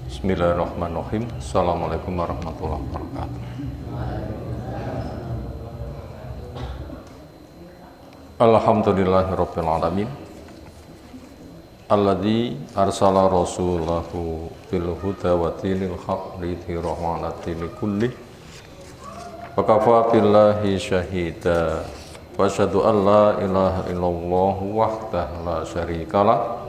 Bismillahirrahmanirrahim. Assalamualaikum warahmatullahi wabarakatuh. Alhamdulillahirabbil alamin. Alladzi arsala rasulahu bil huda wa dinil haqq lidhirahu 'ala dini kullih. Wa kafa billahi syahida. Wa asyhadu an la ilaha illallah wahdahu la syarikalah.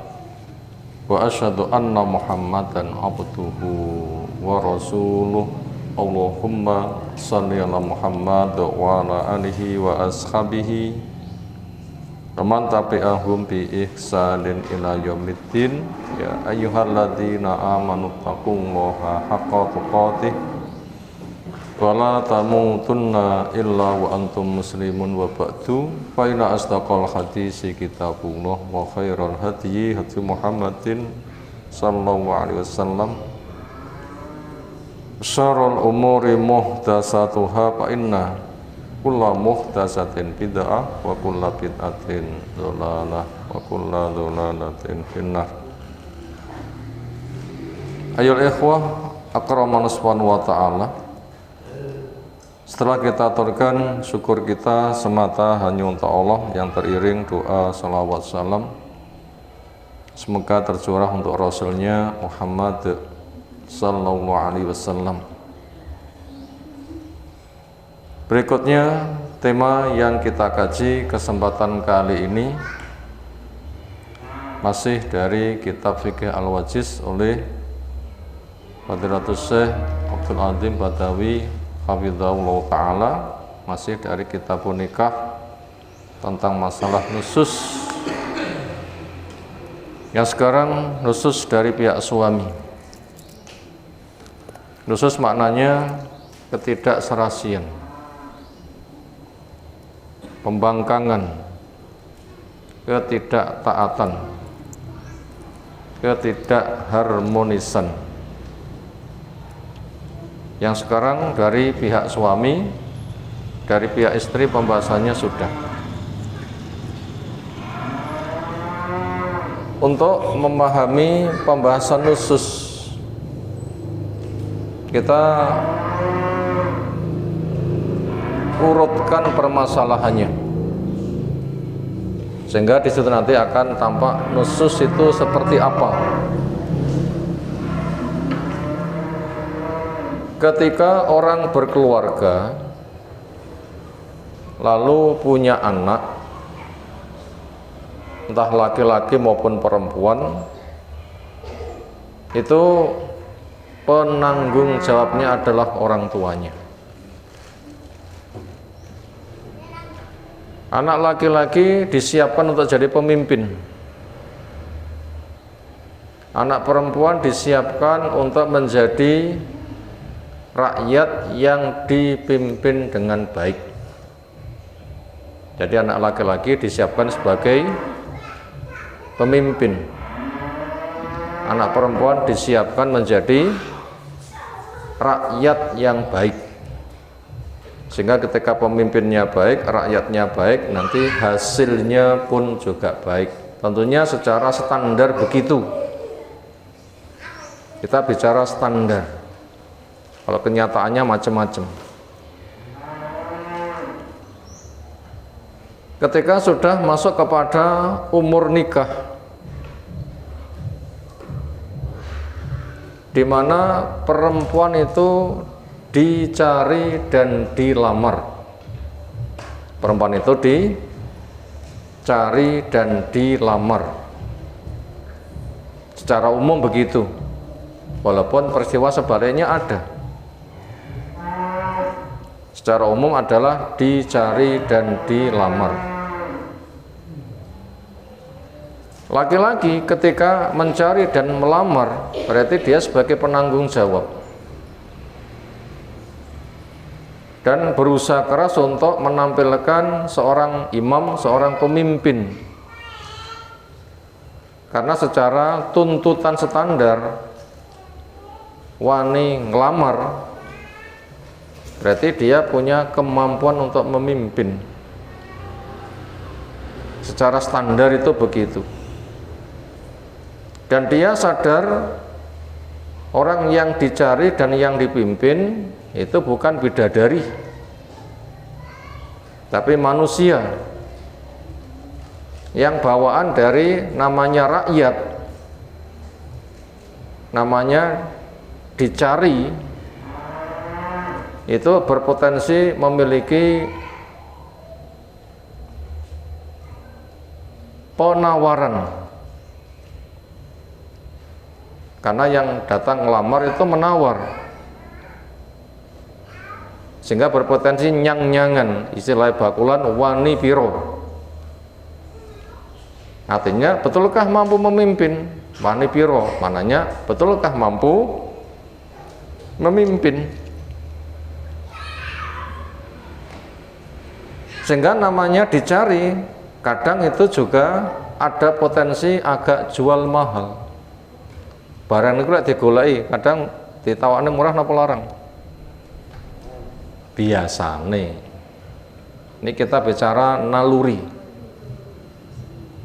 Wa asyhadu anna Muhammadan abduhu wa rasuluh. Allahumma shalli ala Muhammad wa ala alihi wa ashabihi wa man tabi'ahum bi ihsanin ila yaumiddin. Ya ayyuhalladzina amanu taqullaha haqqa tuqatih wa la tamutunna illa wa antum muslimun. Wa ba'du, fa inna asdaqal hadisi kitabullah wa khairal hadyi hadyu Muhammadin sallallahu alaihi wasallam. Syarrul umuri muhdatsatuha fa inna kulla muhdatsatin bid'ah wa kulla bid'atin dhalalah wa kulla dhalalatin finnar. Ayyuhal ikhwah akramanallahu subhanahu wa ta'ala. Setelah kita aturkan syukur kita semata hanya untuk Allah yang teriring doa salawat salam semoga tercurah untuk Rasulnya Muhammad sallallahu alaihi wasallam. Berikutnya tema yang kita kaji kesempatan kali ini masih dari kitab Fiqh Al-Wajiz oleh Fadilatul Syekh Abdul Azim Badawi hafizahullah ta'ala, masih dari kitab nikah tentang masalah nusus. Yang sekarang nusus dari pihak suami. Nusus maknanya ketidakserasian, pembangkangan, ketidaktaatan, ketidakharmonisan. Yang sekarang dari pihak suami, dari pihak istri pembahasannya sudah. Untuk memahami pembahasan nusus, kita urutkan permasalahannya, sehingga di situ nanti akan tampak nusus itu seperti apa. Ketika orang berkeluarga lalu punya anak, entah laki-laki maupun perempuan, itu penanggung jawabnya adalah orang tuanya. Anak laki-laki disiapkan untuk jadi pemimpin, anak perempuan disiapkan untuk menjadi rakyat yang dipimpin dengan baik. Jadi anak laki-laki disiapkan sebagai pemimpin, anak perempuan disiapkan menjadi rakyat yang baik, sehingga ketika pemimpinnya baik, rakyatnya baik, nanti hasilnya pun juga baik. Tentunya secara standar begitu. Kita bicara standar. Kalau kenyataannya macam-macam. Ketika sudah masuk kepada umur nikah, di mana perempuan itu dicari dan dilamar. Perempuan itu dicari dan dilamar. Secara umum begitu. Walaupun peristiwa sebaliknya ada. Secara umum adalah dicari dan dilamar. Laki-laki ketika mencari dan melamar berarti dia sebagai penanggung jawab dan berusaha keras untuk menampilkan seorang imam, seorang pemimpin. Karena secara tuntutan standar wani ngelamar berarti dia punya kemampuan untuk memimpin. Secara standar itu begitu. Dan dia sadar orang yang dicari dan yang dipimpin itu bukan bidadari, tapi manusia yang bawaan dari namanya rakyat, namanya dicari, itu berpotensi memiliki penawaran, karena yang datang ngelamar itu menawar, sehingga berpotensi nyang-nyangan, istilah bakulan wani piro, artinya betulkah mampu memimpin, wani piro mananya betulkah mampu memimpin, sehingga namanya dicari. Kadang itu juga ada potensi agak jual mahal. Barang itu digoleki, kadang ditawarnya murah napa larang. Biasane. Ini kita bicara naluri.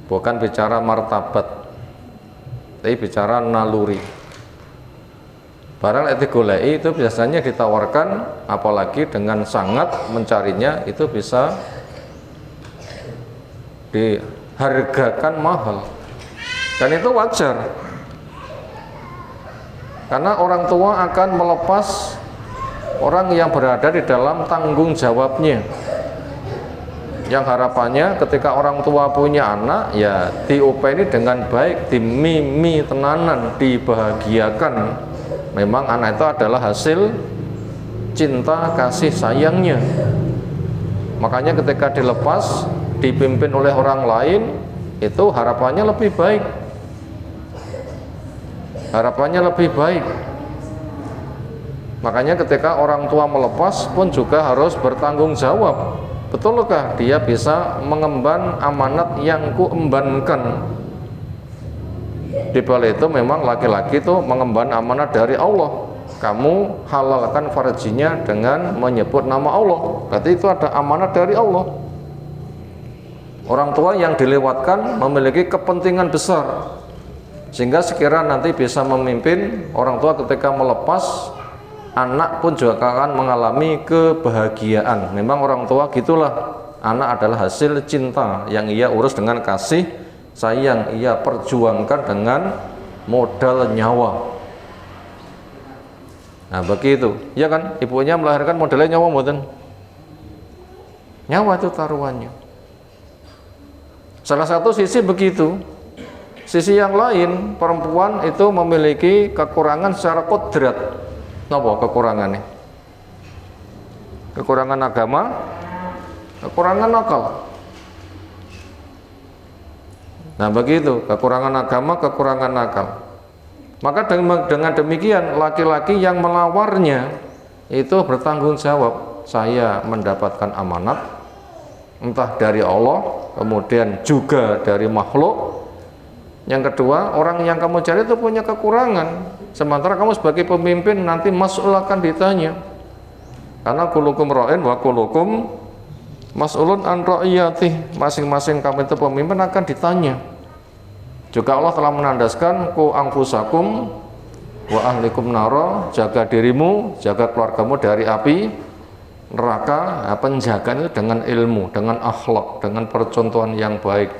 Bukan bicara martabat. Tapi bicara naluri. Barang yang digoleki itu biasanya ditawarkan, apalagi dengan sangat mencarinya itu bisa dihargakan mahal, dan itu wajar karena orang tua akan melepas orang yang berada di dalam tanggung jawabnya, yang harapannya ketika orang tua punya anak ya diopeni dengan baik, dimimi tenanan, dibahagiakan. Memang anak itu adalah hasil cinta kasih sayangnya, makanya ketika dilepas dipimpin oleh orang lain itu harapannya lebih baik, harapannya lebih baik. Makanya ketika orang tua melepas pun juga harus bertanggung jawab, betulkah dia bisa mengemban amanat yang kuembankan. Di balik itu memang laki-laki itu mengemban amanat dari Allah. Kamu halalkan farjinya dengan menyebut nama Allah, berarti itu ada amanat dari Allah. Orang tua yang dilewatkan memiliki kepentingan besar, sehingga sekira nanti bisa memimpin. Orang tua ketika melepas, anak pun juga akan mengalami kebahagiaan. Memang orang tua gitulah, anak adalah hasil cinta yang ia urus dengan kasih sayang, ia perjuangkan dengan modal nyawa. Nah begitu, ya kan, ibunya melahirkan modalnya nyawa, mboten? Nyawa itu taruhannya. Salah satu sisi begitu. Sisi yang lain, perempuan itu memiliki kekurangan secara kodrat. Apa kekurangannya? Kekurangan agama, kekurangan akal. Nah begitu, kekurangan agama, kekurangan akal. Maka dengan demikian laki-laki yang melawarnya itu bertanggung jawab. Saya mendapatkan amanat entah dari Allah, kemudian juga dari makhluk. Yang kedua, orang yang kamu cari itu punya kekurangan, sementara kamu sebagai pemimpin nanti mas'ul akan ditanya, karena kulukum ra'in wa kulukum mas'ulun an ra'iyatih. Masing-masing kamu itu pemimpin akan ditanya. Juga Allah telah menandaskan ku anfusakum wa ahlikum naro, jaga dirimu, jaga keluargamu dari api neraka. Penjagaan itu dengan ilmu, dengan akhlak, dengan percontohan yang baik,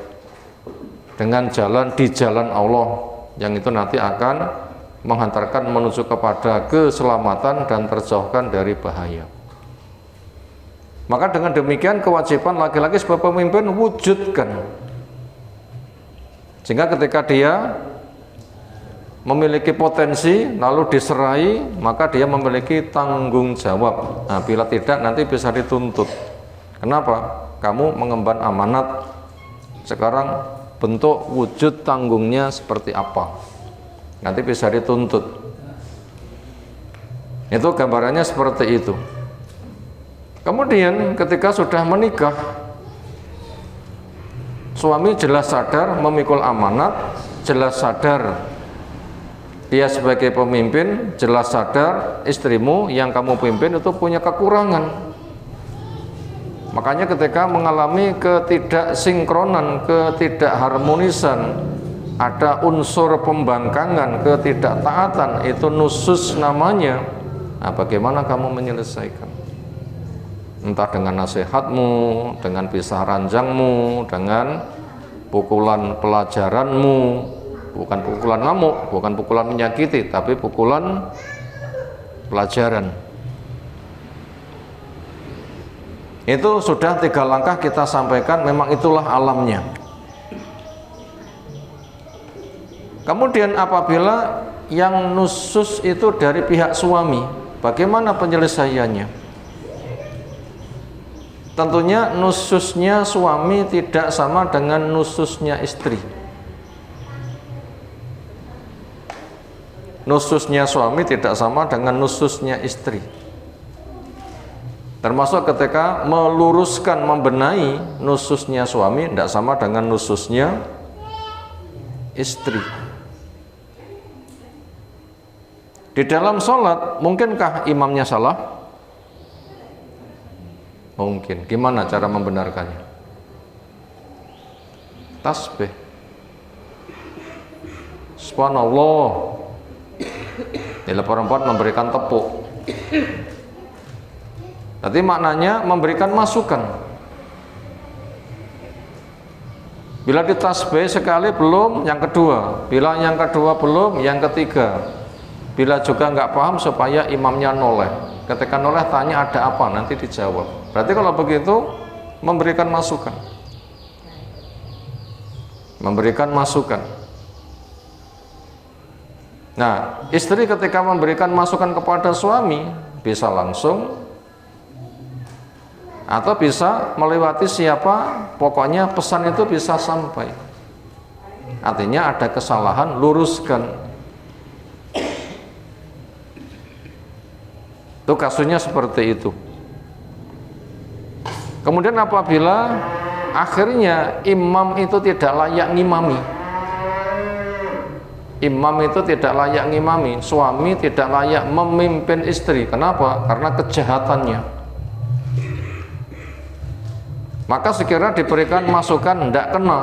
dengan jalan di jalan Allah, yang itu nanti akan menghantarkan menuju kepada keselamatan dan terjauhkan dari bahaya. Maka dengan demikian kewajiban laki-laki sebagai pemimpin wujudkan, sehingga ketika dia memiliki potensi lalu diserai, maka dia memiliki tanggung jawab. Nah, bila tidak nanti bisa dituntut. Kenapa? Kamu mengemban amanat, sekarang bentuk wujud tanggungnya seperti apa? Nanti bisa dituntut. Itu gambarannya seperti itu. Kemudian ketika sudah menikah, suami jelas sadar memikul amanat, jelas sadar dia sebagai pemimpin, jelas sadar istrimu yang kamu pimpin itu punya kekurangan. Makanya ketika mengalami ketidaksinkronan, ketidakharmonisan ada unsur pembangkangan, ketidaktaatan, itu nusus namanya. Nah, bagaimana kamu menyelesaikan? Entah dengan nasihatmu, dengan pisah ranjangmu, dengan pukulan pelajaranmu, bukan pukulan ngamuk, bukan pukulan menyakiti, tapi pukulan pelajaran. Itu sudah 3 langkah kita sampaikan, memang itulah alamnya. Kemudian apabila yang nusus itu dari pihak suami, bagaimana penyelesaiannya? Tentunya nususnya suami tidak sama dengan nususnya istri. Nususnya suami tidak sama dengan nususnya istri. Termasuk ketika meluruskan, membenahi nususnya suami tidak sama dengan nususnya istri. Di dalam sholat, mungkinkah imamnya salah? Mungkin. Gimana cara membenarkannya? Tasbih. Subhanallah. Bila perempuan memberikan tepuk. Berarti maknanya memberikan masukan. Bila ditasbih sekali belum, yang kedua. Bila yang kedua belum, yang ketiga. Bila juga nggak paham, supaya imamnya noleh. Ketika noleh tanya ada apa, nanti dijawab. Berarti kalau begitu memberikan masukan. Memberikan masukan. Nah, istri ketika memberikan masukan kepada suami bisa langsung atau bisa melewati siapa, pokoknya pesan itu bisa sampai. Artinya ada kesalahan, luruskan. Itu kasusnya seperti itu. Kemudian apabila akhirnya imam itu tidak layak ngimami, imam itu tidak layak ngimami, suami tidak layak memimpin istri. Kenapa? Karena kejahatannya. Maka sekira diberikan masukan tidak kena,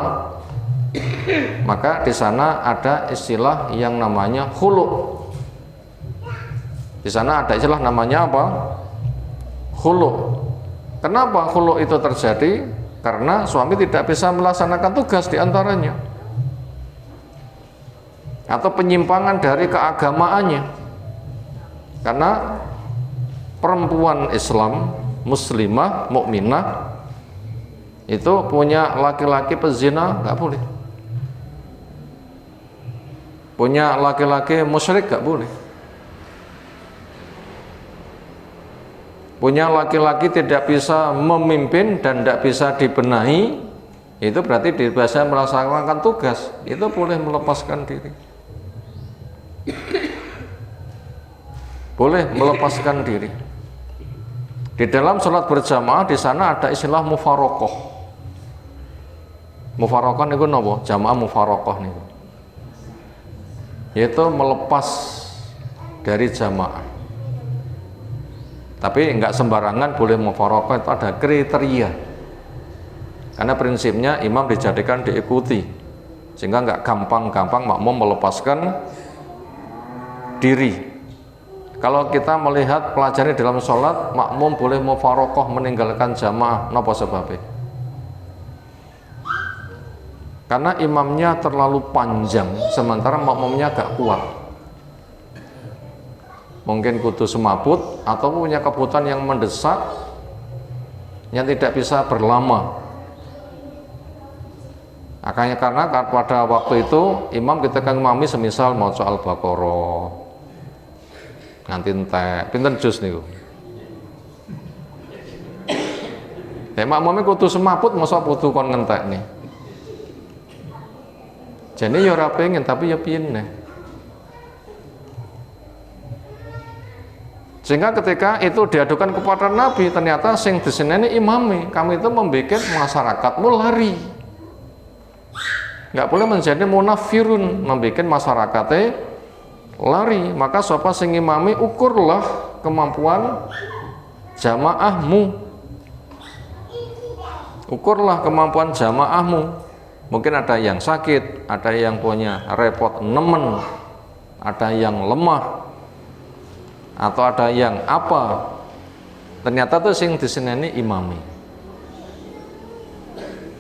maka di sana ada istilah yang namanya khulu. Di sana ada istilah namanya apa? Khulu. Kenapa khulu itu terjadi? Karena suami tidak bisa melaksanakan tugas diantaranya, atau penyimpangan dari keagamaannya. Karena perempuan Islam, muslimah, mukminah itu punya laki-laki pezina nggak boleh, punya laki-laki musyrik nggak boleh, punya laki-laki tidak bisa memimpin dan tidak bisa dibenahi, itu berarti tidak bisa melaksanakan tugas, itu boleh melepaskan diri, boleh melepaskan diri. Di dalam sholat berjamaah di sana ada istilah mufarokoh. Mufarokoh niku napa? Jamaah mufarokoh niku, yaitu melepas dari jamaah. Tapi enggak sembarangan boleh mufarokoh, itu ada kriteria. Karena prinsipnya imam dijadikan diikuti, sehingga enggak gampang-gampang makmum melepaskan diri. Kalau kita melihat pelajaran dalam sholat, makmum boleh mufarokoh meninggalkan jamaah, napa sebabnya? Karena imamnya terlalu panjang, sementara makmumnya gak kuat. Mungkin kudu semaput atau punya kebutuhan yang mendesak yang tidak bisa berlama. Makanya karena pada waktu itu imam ketika ngimami semisal mau soal Al-Baqarah nganti entek pinten juz niku. Makmumnya kudu semaput masa kudu kon ngentek nih. Jadi ya ora pengen tapi ya piye. Sehingga ketika itu diadukan kepada Nabi, ternyata sing diseneni imami, kami itu membuat masyarakatmu lari. Nggak boleh menjadi munafirun, membuat masyarakatnya lari. Maka sapa sing imami, ukurlah kemampuan jamaahmu, ukurlah kemampuan jamaahmu. Mungkin ada yang sakit, ada yang punya repot nemen, ada yang lemah, atau ada yang apa. Ternyata tuh sing diseneni imami.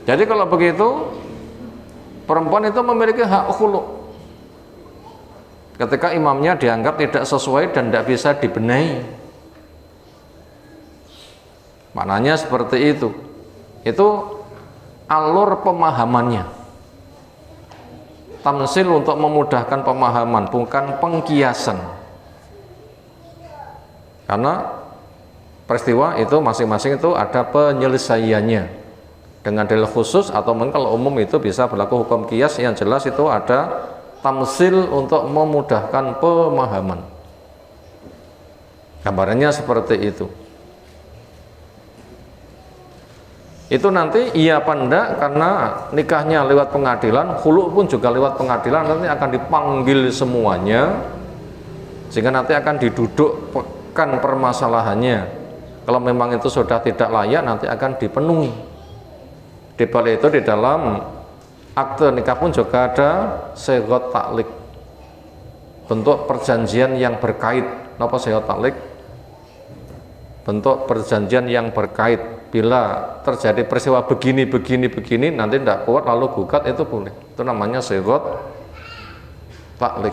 Jadi kalau begitu, perempuan itu memiliki hak khulu. Ketika imamnya dianggap tidak sesuai dan tidak bisa dibenahi. Maknanya seperti itu. Itu alur pemahamannya. Tamsil untuk memudahkan pemahaman, bukan pengkiasan. Karena peristiwa itu masing-masing itu ada penyelesaiannya dengan dalil khusus, atau mungkin kalau umum itu bisa berlaku hukum kias. Yang jelas itu ada tamsil untuk memudahkan pemahaman. Gambarannya seperti itu. Itu nanti iya apa enggak, karena nikahnya lewat pengadilan, khulu pun juga lewat pengadilan, nanti akan dipanggil semuanya, sehingga nanti akan didudukkan permasalahannya. Kalau memang itu sudah tidak layak, nanti akan dipenuhi. Di balik itu di dalam akte nikah pun juga ada sighah taklik, bentuk perjanjian yang berkait. Napa sighah taklik? Bentuk perjanjian yang berkait. Bila terjadi peristiwa begini, nanti tidak kuat lalu gugat, itu boleh. Itu namanya sighah taklik.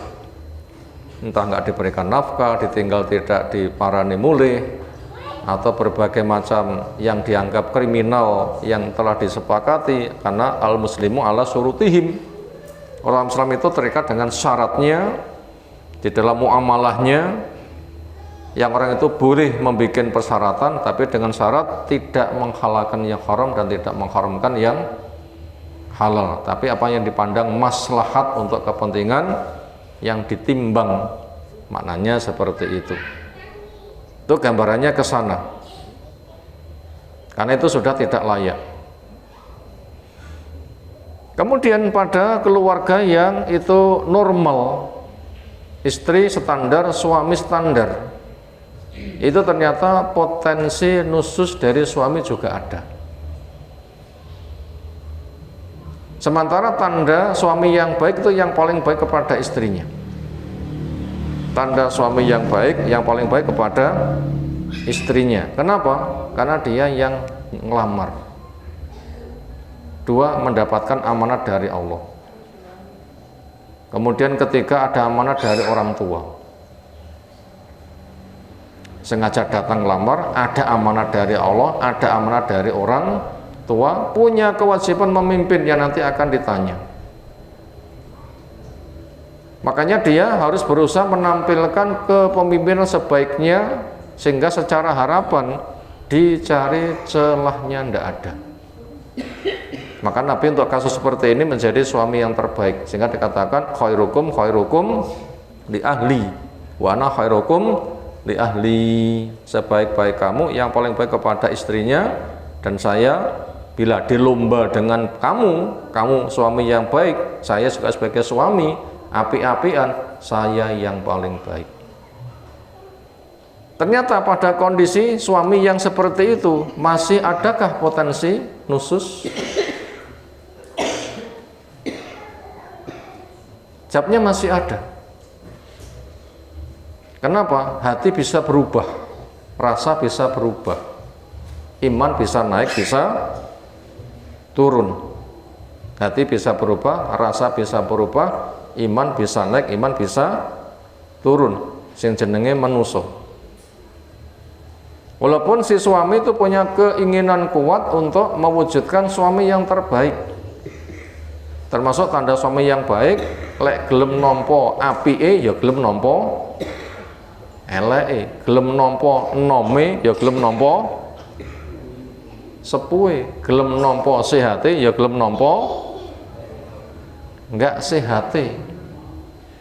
Entah nggak diberikan nafkah, ditinggal tidak diparani mulih, atau berbagai macam yang dianggap kriminal yang telah disepakati. Karena al-muslimu ala surutihim, orang Islam itu terikat dengan syaratnya di dalam muamalahnya. Yang orang itu boleh membuat persyaratan, tapi dengan syarat tidak menghalalkan yang haram dan tidak mengharamkan yang halal. Tapi apa yang dipandang maslahat untuk kepentingan yang ditimbang, maknanya seperti itu. Itu gambarannya ke sana. Karena itu sudah tidak layak. Kemudian pada keluarga yang itu normal, istri standar, suami standar, itu ternyata potensi nusus dari suami juga ada. Sementara tanda suami yang baik itu yang paling baik kepada istrinya. Tanda suami yang baik, yang paling baik kepada istrinya. Kenapa? Karena dia yang ngelamar. Dua, mendapatkan amanat dari Allah. Kemudian ketiga, ada amanat dari orang tua. Sengaja datang ngelamar, ada amanat dari Allah, ada amanat dari orang tua, punya kewajiban memimpin yang nanti akan ditanya. Makanya dia harus berusaha menampilkan kepemimpinan sebaiknya, sehingga secara harapan dicari celahnya tidak ada. Maka Nabi untuk kasus seperti ini menjadi suami yang terbaik, sehingga dikatakan khairukum li ahli wa ana khairukum li ahli, sebaik-baik kamu yang paling baik kepada istrinya, dan saya bila dilomba dengan kamu suami yang baik, saya juga sebagai suami api-apian, saya yang paling baik. Ternyata pada kondisi suami yang seperti itu, masih adakah potensi nusus? Jawabnya masih ada. Kenapa? Hati bisa berubah, rasa bisa berubah, iman bisa naik, bisa turun. Hati bisa berubah, rasa bisa berubah, iman bisa naik, iman bisa turun. Sing jenenge manusa. Walaupun si suami itu punya keinginan kuat untuk mewujudkan suami yang terbaik. Termasuk tanda suami yang baik, lek gelem nampa apike ya gelem nampa eleke, gelem nampa enome ya gelem nampa sepuhe, gelem nampa sehate ya gelem nampa enggak sehate.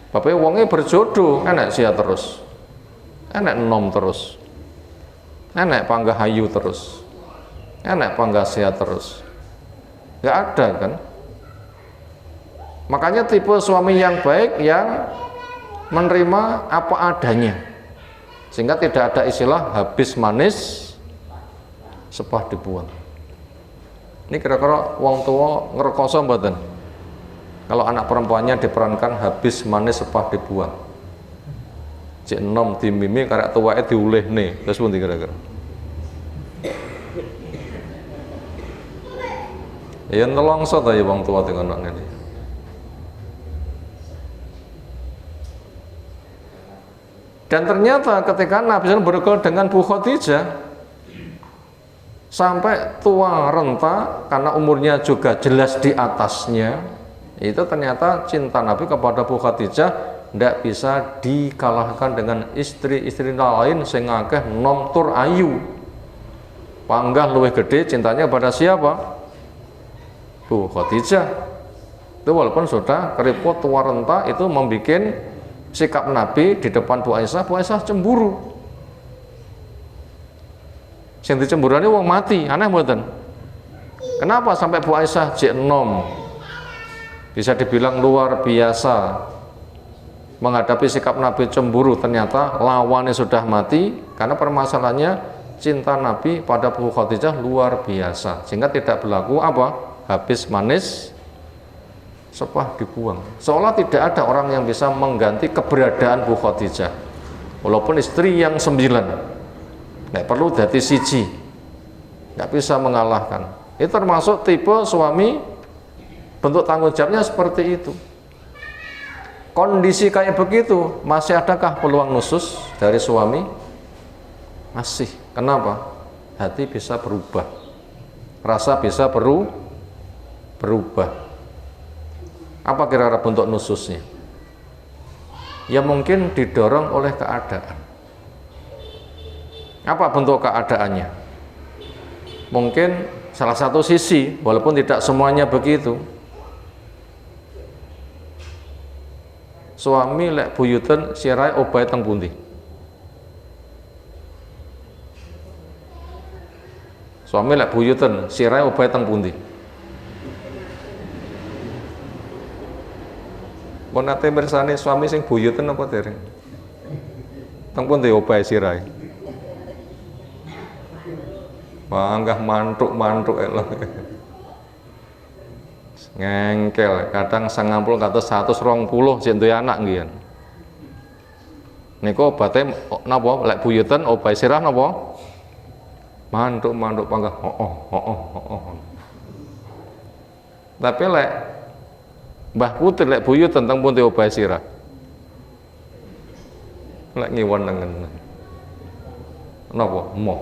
Bapak wonge berjodoh enek sehat terus, enek enom terus, enek panggah hayu terus, enek panggah sehat terus, enggak ada kan. Makanya tipe suami yang baik yang menerima apa adanya, sehingga tidak ada istilah habis manis sepah dibuang. Ini kira-kira wong tua ngerekoso mboten? Kalau anak perempuannya diperankan habis manis sepah dibuang. Cek enom dimimi karek tuwake diulihne. Terus pundi kira-kira? Ya nelongso ta ya wong tuwa dengan anak ngene. Dan ternyata ketika Nabi SAW bergaul dengan Bu Khadijah sampai tua renta karena umurnya juga jelas di atasnya, itu ternyata cinta Nabi kepada Bu Khadijah tidak bisa dikalahkan dengan istri-istri lain sing akeh nom tur ayu. Panggah luwih gede cintanya pada siapa? Bu Khadijah. Itu walaupun sudah keriput tua renta, itu membuat sikap Nabi di depan Bu Aisyah cemburu. Sing dicemburane wong mati, aneh mboten? Kenapa sampai Bu Aisyah jek enom? Bisa dibilang luar biasa menghadapi sikap Nabi cemburu, ternyata lawannya sudah mati. Karena permasalahannya cinta Nabi pada Bu Khadijah luar biasa, sehingga tidak berlaku apa? Habis manis sepah dibuang. Seolah tidak ada orang yang bisa mengganti keberadaan Bu Khadijah, walaupun istri yang 9, nggak perlu dadi siji, nggak bisa mengalahkan. Itu termasuk tipe suami, bentuk tanggung jawabnya seperti itu. Kondisi kayak begitu, masih adakah peluang nusus dari suami? Masih. Kenapa? Hati bisa berubah, rasa bisa berubah. Apa kira-kira bentuk nususnya? Ya mungkin didorong oleh keadaan. Apa bentuk keadaannya? Mungkin salah satu sisi, walaupun tidak semuanya begitu. Suami lek buyuten sirai obahe teng pundi? Suami lek buyuten sirai obahe teng pundi? Mun nate mirsani suami sing buyuten apa dereng? Teng pundi obahe sirai? Manggah mantuk elok. Ngengkel, kadang 90 kados 120 sing duwe anak nggih. Niku obate napa lek buyuten obahe sirah napa? Mantuk panggah. Tapi lek Mbah Putri lek buyut tentang pundi obahe sirah. Lek ngiwon nengen. Napa? Mo.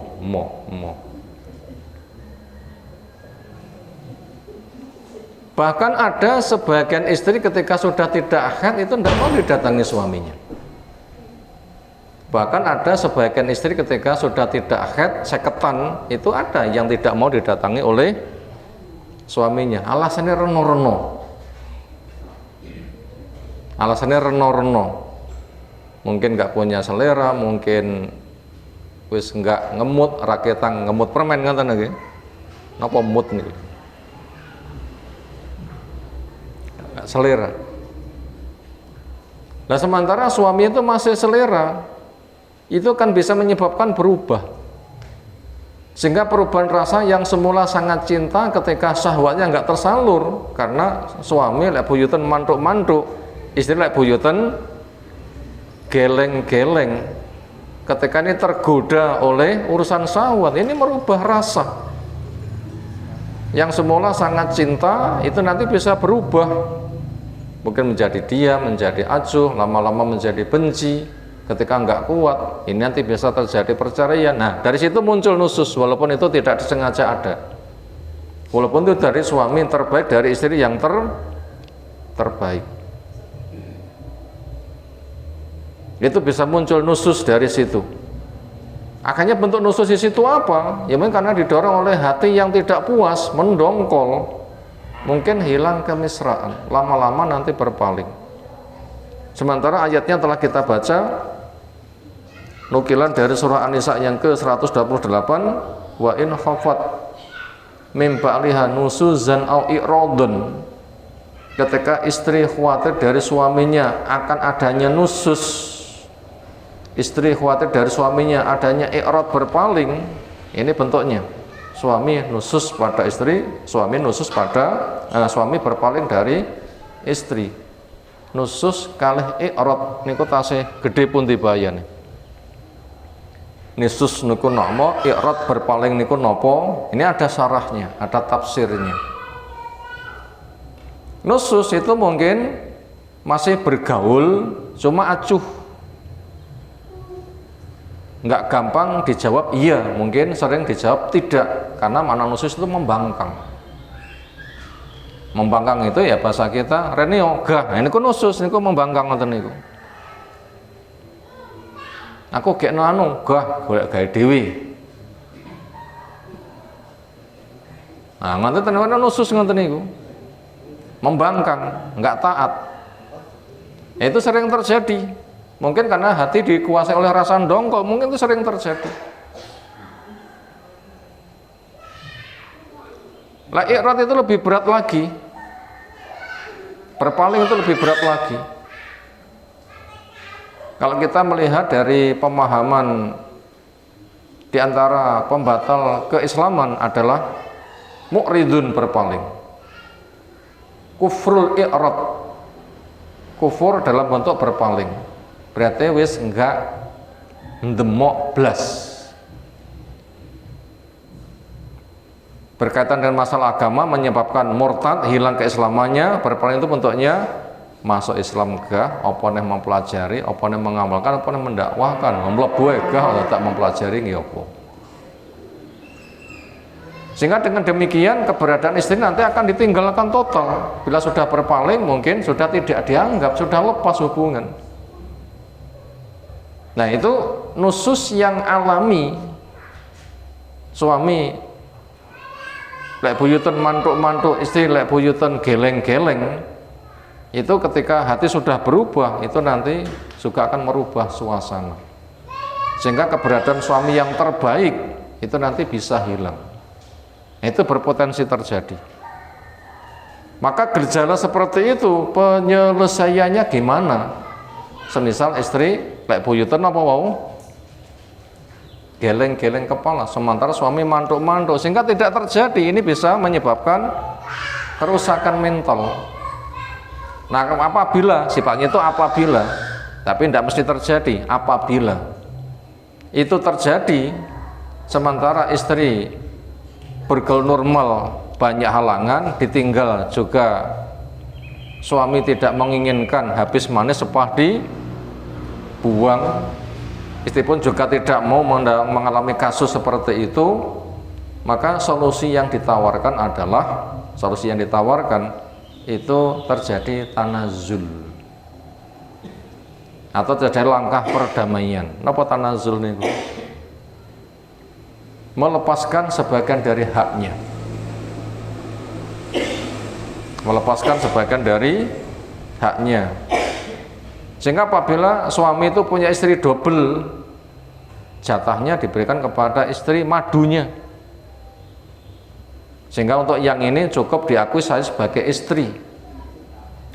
Bahkan ada sebagian istri ketika sudah tidak haid itu tidak mau didatangi suaminya. Bahkan ada sebagian istri ketika sudah tidak haid, seketan, itu ada yang tidak mau didatangi oleh suaminya. Alasannya reno-reno. Mungkin nggak punya selera, mungkin wis nggak ngemut, raketang ngemut permen kan lagi. Napa mut nih? Nggak selera. Nah sementara suami itu masih selera, itu kan bisa menyebabkan berubah. Sehingga perubahan rasa yang semula sangat cinta ketika syahwatnya nggak tersalur karena suami lek buyuten mantuk-mantuk, istri lek buyuten geleng-geleng. Ketika ini tergoda oleh urusan syahwat, ini merubah rasa. Yang semula sangat cinta itu nanti bisa berubah. Mungkin menjadi diam, menjadi acuh, lama-lama menjadi benci. Ketika nggak kuat, ini nanti bisa terjadi perceraian. Nah, dari situ muncul nusus, walaupun itu tidak disengaja ada. Walaupun itu dari suami yang terbaik, dari istri yang terbaik. Itu bisa muncul nusus dari situ. Akhirnya bentuk nusus di situ apa? Ya mungkin karena didorong oleh hati yang tidak puas, mendongkol. Mungkin hilang kemesraan, lama-lama nanti berpaling. Sementara ayatnya telah kita baca, nukilan dari surah An-Nisa yang ke-128, wa in khafat mim ba'liha nusuzan au i'radun. Ketika istri khawatir dari suaminya akan adanya nusus, istri khawatir dari suaminya adanya i'rad, berpaling, ini bentuknya. Suami nusus pada istri, suami nusus pada suami berpaling dari istri. Nusus kalih i'rad niku tasih gedhe pundi bahayane. Nusus niku nama, i'rad berpaling niku napa? Ini ada syarahnya, ada tafsirnya. Nusus itu mungkin masih bergaul, cuma acuh, nggak gampang dijawab iya, mungkin sering dijawab tidak, karena makna nusus itu membangkang. Membangkang itu ya bahasa kita rene ogah. Nah, niku nusus niku membangkang ngoten niku. Aku gekno anu gah golek gawe dhewe. Nah, ngoten tenan nusus ngoten niku. Membangkang, enggak taat. Itu sering terjadi. Mungkin karena hati dikuasai oleh rasa ndongkol, mungkin itu sering terjadi. Lah i'rad itu lebih berat lagi. Berpaling itu lebih berat lagi. Kalau kita melihat dari pemahaman di antara pembatal keislaman adalah mu'ridun berpaling, kufrul i'rad, kufur dalam bentuk berpaling, berarti wis enggak ndemok blas. Berkaitan dengan masalah agama menyebabkan murtad, hilang keislamannya. Berpaling itu bentuknya masuk Islam gah, apa nih mempelajari, apa nih mengamalkan, apa nih mendakwahkan, mlebu gah atau tak mempelajari nggih apa. Sehingga dengan demikian keberadaan istri nanti akan ditinggalkan total. Bila sudah berpaling mungkin sudah tidak dianggap, sudah lepas hubungan. Nah, itu nusus yang alami. Suami lek buyutun mantuk-mantuk, istri lek buyutun geleng-geleng, itu ketika hati sudah berubah, itu nanti juga akan merubah suasana, sehingga keberadaan suami yang terbaik itu nanti bisa hilang. Itu berpotensi terjadi. Maka gejala seperti itu penyelesaiannya gimana? Semisal istri lek buyutun apa wau geleng-geleng kepala, sementara suami mantuk-mantuk, sehingga tidak terjadi. Ini bisa menyebabkan kerusakan mental. Nah, apabila sifatnya itu apabila, tapi tidak mesti terjadi. Apabila itu terjadi, sementara istri bergaul normal, banyak halangan, ditinggal juga suami tidak menginginkan, habis manis sepah dibuang. Istri pun juga tidak mau mengalami kasus seperti itu, maka solusi yang ditawarkan itu terjadi tanazul atau terjadi langkah perdamaian. Napa tanazul niku? Melepaskan sebagian dari haknya. Melepaskan sebagian dari haknya. Sehingga apabila suami itu punya istri double, jatahnya diberikan kepada istri madunya. Sehingga untuk yang ini cukup diakui saya sebagai istri.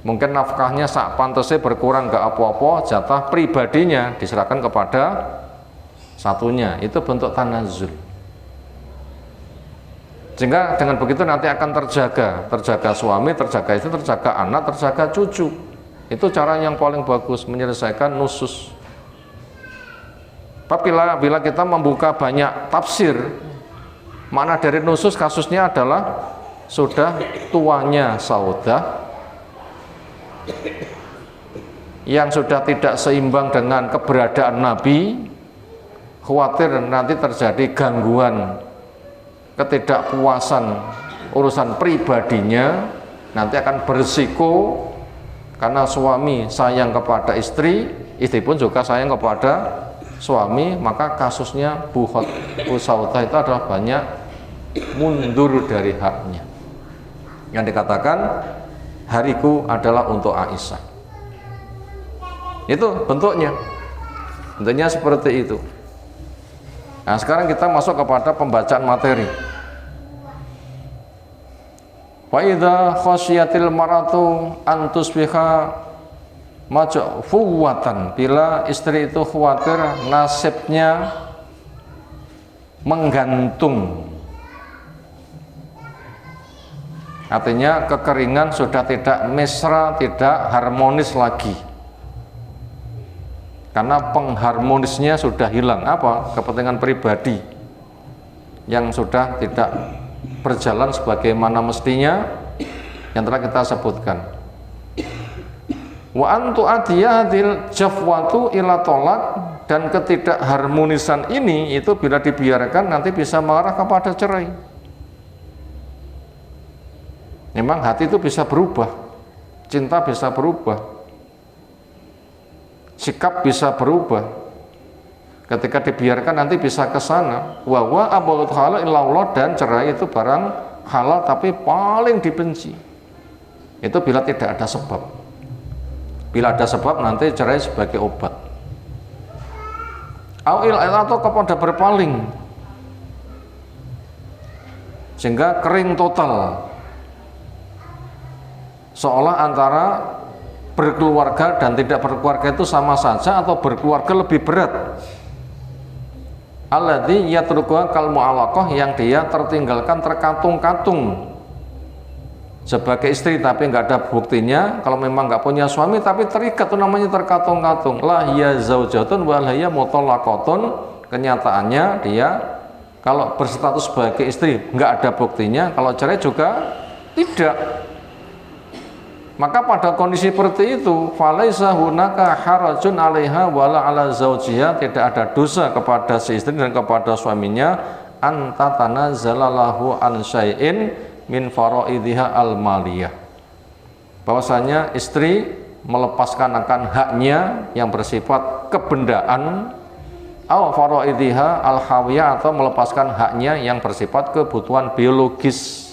Mungkin nafkahnya sak pantesnya berkurang gak apa-apa, jatah pribadinya diserahkan kepada satunya. Itu bentuk tanazul. Sehingga dengan begitu nanti akan terjaga suami, terjaga istri, terjaga anak, terjaga cucu. Itu cara yang paling bagus menyelesaikan nusus. Apabila kita membuka banyak tafsir, makna dari nusus kasusnya adalah sudah tuanya Saudah yang sudah tidak seimbang dengan keberadaan Nabi, khawatir nanti terjadi gangguan, ketidakpuasan urusan pribadinya, nanti akan berisiko. Karena suami sayang kepada istri, istri pun juga sayang kepada suami, maka kasusnya Bu Saudah itu adalah banyak mundur dari haknya. Yang dikatakan hariku adalah untuk Aisyah. Itu bentuknya seperti itu. Nah, sekarang kita masuk kepada pembacaan materi. Wa idza khasyiatil maratu an tusbiha majfuwatan, bila istri itu khawatir nasibnya menggantung. Artinya kekeringan sudah tidak mesra, tidak harmonis lagi. Karena pengharmonisnya sudah hilang. Apa? Kepentingan pribadi yang sudah tidak berjalan sebagaimana mestinya yang telah kita sebutkan. Wa antu adiyadil jafwatu ila tolak, dan ketidakharmonisan ini itu bila dibiarkan nanti bisa mengarah kepada cerai. Memang hati itu bisa berubah, cinta bisa berubah, sikap bisa berubah. Ketika dibiarkan nanti bisa ke sana. Wa abghadul halal illallah, dan cerai itu barang halal tapi paling dibenci. Itu bila tidak ada sebab. Bila ada sebab nanti cerai sebagai obat. Atau kepada berpaling sehingga kering total, seolah antara berkeluarga dan tidak berkeluarga itu sama saja, atau berkeluarga lebih berat. Alladzi yatrukuha kal mu'allaqah, yang dia tertinggalkan terkatung-katung sebagai istri tapi nggak ada buktinya. Kalau memang nggak punya suami tapi terikat, itu namanya terkatung-katung. La hiya zaujatun wa la hiya mutallaqatun. Kenyataannya dia kalau berstatus sebagai istri nggak ada buktinya, kalau cerai juga tidak. Maka pada kondisi seperti itu, falaisa hunaka harajun 'alaiha wala 'ala zaujiha, tidak ada dosa kepada si istri dan kepada suaminya, anta tanazzalallahu an syai'in min faraidhiha al-maliyah, bahwasanya istri melepaskan akan haknya yang bersifat kebendaan, aw faraidhiha al-hawiyah, atau melepaskan haknya yang bersifat kebutuhan biologis.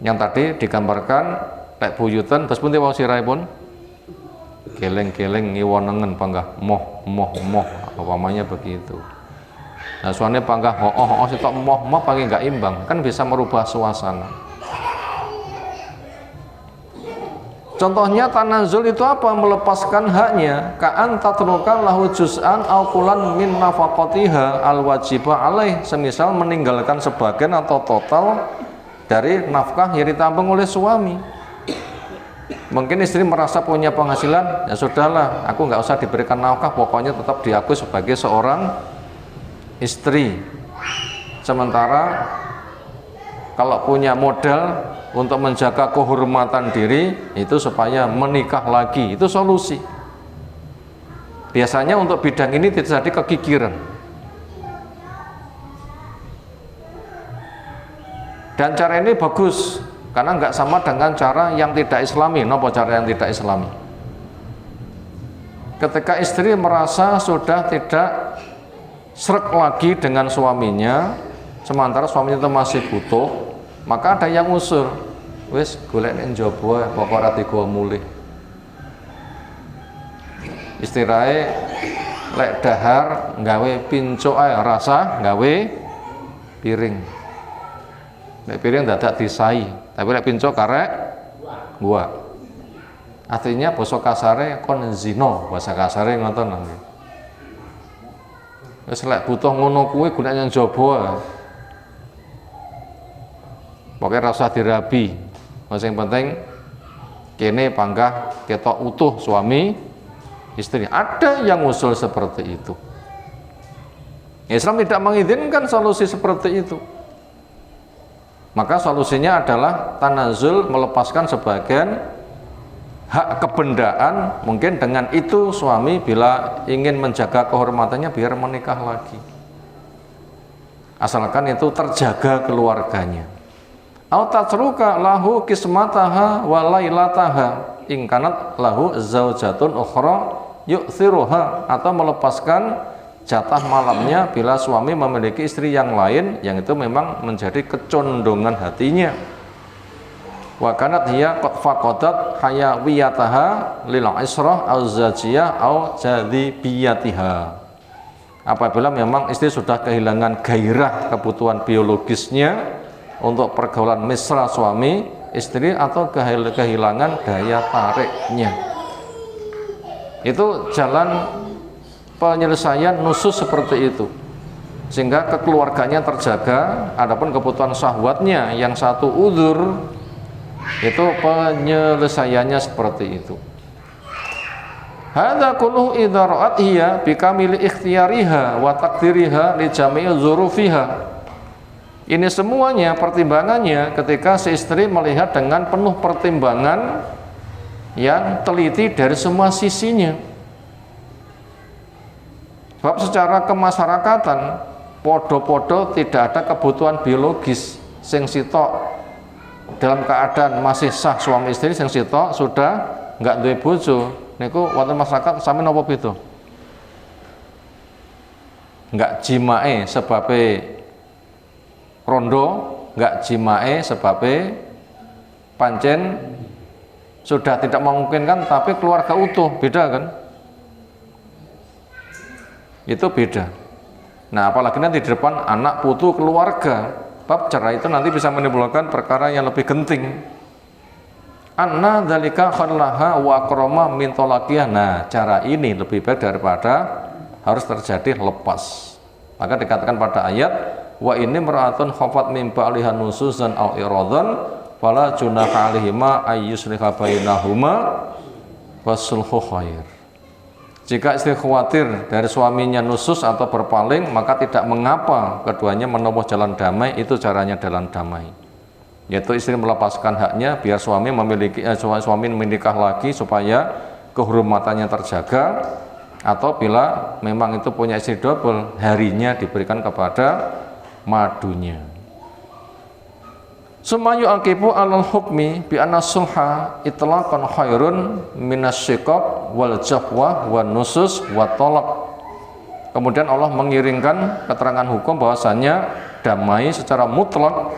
Yang tadi digambarkan lek buyutan terus pun tiwau sirahipun geleng-geleng ngiwonengen panggah moh apamanya begitu. Nah suane panggah sitok moh paling nggak imbang, kan bisa merubah suasana. Contohnya tanazul itu apa? Melepaskan haknya. Ka'an tatruka lahu juz'an aw kulan min nafaqatiha al-wajibah alaih, semisal meninggalkan sebagian atau total dari nafkah yang ditanggung oleh suami. Mungkin istri merasa punya penghasilan, ya sudahlah, aku nggak usah diberikan nafkah, pokoknya tetap diakui sebagai seorang istri. Sementara kalau punya modal untuk menjaga kehormatan diri, itu supaya menikah lagi, itu solusi. Biasanya untuk bidang ini terjadi kekikiran. Dan cara ini bagus, karena nggak sama dengan cara yang tidak islami. Napa cara yang tidak islami? Ketika istri merasa sudah tidak srek lagi dengan suaminya, sementara suaminya itu masih butuh, maka ada yang usul, wis golek ning njaba kok ora digawa mulih. Istirahe lek dahar gawe pincuk ae, rasa gawe piring. Lek piring dadak disai, tapi lek pincuk karek gua. Artinya basa kasare kon zina, bahasa kasare ngoten nanti. Wis lek butuh ngono kuwi golek nang njaba. Pokoke rasa dirabi. Sing penting kene panggah ketok utuh suami istri. Ada yang usul seperti itu. Islam tidak mengizinkan solusi seperti itu. Maka solusinya adalah tanazul, melepaskan sebagian hak kebendaan. Mungkin dengan itu suami bila ingin menjaga kehormatannya biar menikah lagi, asalkan itu terjaga keluarganya. Au tatruka lahu kismataha wa lailataha in kanat lahu zaujatun ukhra yu'thiruha, atau melepaskan jatah malamnya bila suami memiliki istri yang lain yang itu memang menjadi kecondongan hatinya. Wa kanat hiya qad faqadat hayawiyataha lil israh au zajiyah au jadibiyatiha. Apabila memang istri sudah kehilangan gairah kebutuhan biologisnya untuk pergaulan mesra suami istri, atau kehilangan daya tariknya, itu jalan penyelesaian nusus seperti itu. sehingga kekeluarganya terjaga. Adapun kebutuhan syahwatnya yang satu udzur, itu penyelesaiannya seperti itu. Hadza kulluhu idza ra'at hiya bikamili ikhtiyariha wa taqdiriha li jami'i dzurufiha. Ini semuanya pertimbangannya ketika si istri melihat dengan penuh pertimbangan yang teliti dari semua sisinya. Sebab secara kemasyarakatan podo-podo tidak ada kebutuhan biologis sing sitok dalam keadaan masih sah suami istri, sing sitok sudah enggak duwe bojo. Niku wonten masyarakat sami napa beda? Enggak jimae sebabe rondo, enggak jimae sebabe pancen sudah tidak memungkinkan, tapi keluarga utuh, beda kan? Itu beda. Nah, apalagi nanti di depan anak putu keluarga, bab cerai itu nanti bisa menimbulkan perkara yang lebih genting. Anna dzalika khallaha wa akrama min talaqiyah. Nah, cara ini lebih baik daripada harus terjadi lepas. Maka dikatakan pada ayat wa inni mar'atun khafat min ba'liha nususan aw iradan fala junaha 'alaihima ayyusliha bainahuma wasulhu khair. Jika istri khawatir dari suaminya nusus atau berpaling, maka tidak mengapa keduanya menempuh jalan damai. Itu caranya jalan damai, yaitu istri melepaskan haknya biar suami menikah lagi supaya kehormatannya terjaga, atau bila memang itu punya istri double, harinya diberikan kepada madunya. Sumayu akibu alal hukmi bi anna sulha itlaqan khairun minasyiqaq wal jafwa wan nusus wa talaq. Kemudian Allah mengiringkan keterangan hukum bahwasanya damai secara mutlak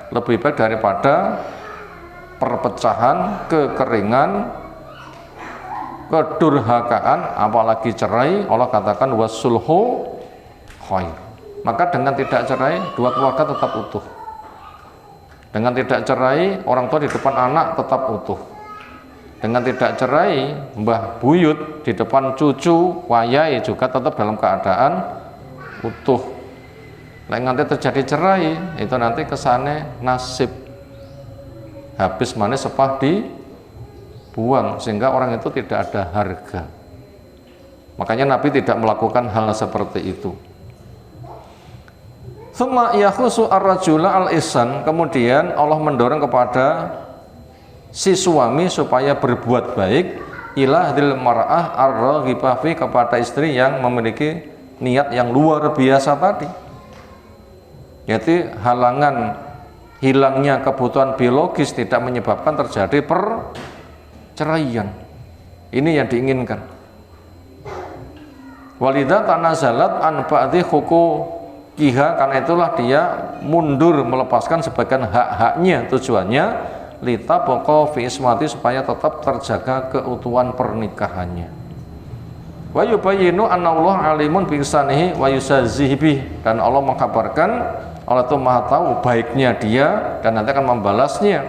lebih baik daripada perpecahan, kekeringan, kedurhakaan, apalagi cerai. Allah katakan wasulhu khair. Maka dengan tidak cerai, dua keluarga tetap utuh. Dengan tidak cerai, orang tua di depan anak tetap utuh. Dengan tidak cerai, mbah buyut di depan cucu, wayai juga tetap dalam keadaan utuh. Nanti terjadi cerai, itu nanti kesane nasib. Habis manis sepah dibuang, sehingga orang itu tidak ada harga. Makanya Nabi tidak melakukan hal seperti itu. Tsumma yakhusu ar-rajula al-ihsan. Kemudian Allah mendorong kepada si suami supaya berbuat baik ila hadil mar'ah ar-raghibah fi, kepada istri yang memiliki niat yang luar biasa tadi, yaitu halangan hilangnya kebutuhan biologis tidak menyebabkan terjadi perceraian. Ini yang diinginkan. Walidha tanazalat an ba'dhi huquqiha, karena itulah dia mundur melepaskan sebagian hak-haknya, tujuannya lita boko fi ismati, supaya tetap terjaga keutuhan pernikahannya. Wa yubayyinu anna Allah alimun bi ihsanihi wa yusazihi bih, dan Allah mengkabarkan Allah itu maha tahu baiknya dia dan nanti akan membalasnya.